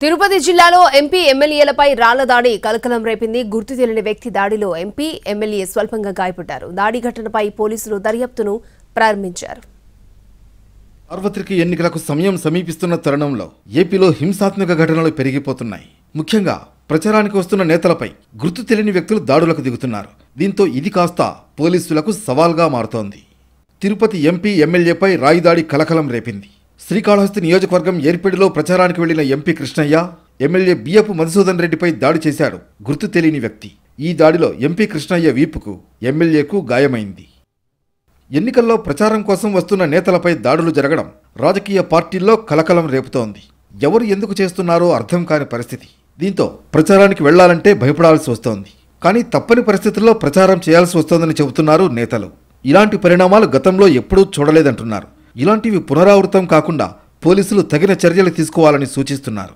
తిరుపతి జిల్లాలో ఎంపీ ఎమ్మెల్యేలపై రాళ్ల దాడి కలకలం రేపింది. గుర్తు తెలియని వ్యక్తి దాడిలో ఎంపీ ఎమ్మెల్యే స్వల్పంగా గాయపడ్డారు. దాడి ఘటనపై పోలీసులు దర్యాప్తును ప్రారంభించారు. సార్వత్రిక ఎన్నికలకు సమయం సమీపిస్తున్న తరుణంలో ఏపీలో హింసాత్మక ఘటనలు పెరిగిపోతున్నాయి. ముఖ్యంగా ప్రచారానికి వస్తున్న నేతలపై గుర్తు తెలియని వ్యక్తులు దాడులకు దిగుతున్నారు. దీంతో ఇది కాస్త పోలీసులకు సవాల్గా మారుతోంది. తిరుపతి ఎంపీ ఎమ్మెల్యేపై రాయి దాడి కలకలం రేపింది. శ్రీకాళహస్తి నియోజకవర్గం ఏర్పేడులో ప్రచారానికి వెళ్లిన ఎంపీ కృష్ణయ్య ఎమ్మెల్యే బియ్యపు మధుసూదన్ రెడ్డిపై దాడి చేశాడు గుర్తు తెలియని వ్యక్తి. ఈ దాడిలో ఎంపీ కృష్ణయ్య వీపుకు ఎమ్మెల్యేకు గాయమైంది. ఎన్నికల్లో ప్రచారం కోసం వస్తున్న నేతలపై దాడులు జరగడం రాజకీయ పార్టీల్లో కలకలం రేపుతోంది. ఎవరు ఎందుకు చేస్తున్నారో అర్థం కాని పరిస్థితి. దీంతో ప్రచారానికి వెళ్లాలంటే భయపడాల్సి వస్తోంది. కానీ తప్పని పరిస్థితుల్లో ప్రచారం చేయాల్సి వస్తోందని చెబుతున్నారు నేతలు. ఇలాంటి పరిణామాలు గతంలో ఎప్పుడూ చూడలేదంటున్నారు. ఇలాంటివి పునరావృతం కాకుండా పోలీసులు తగిన చర్యలు తీసుకోవాలని సూచిస్తున్నారు.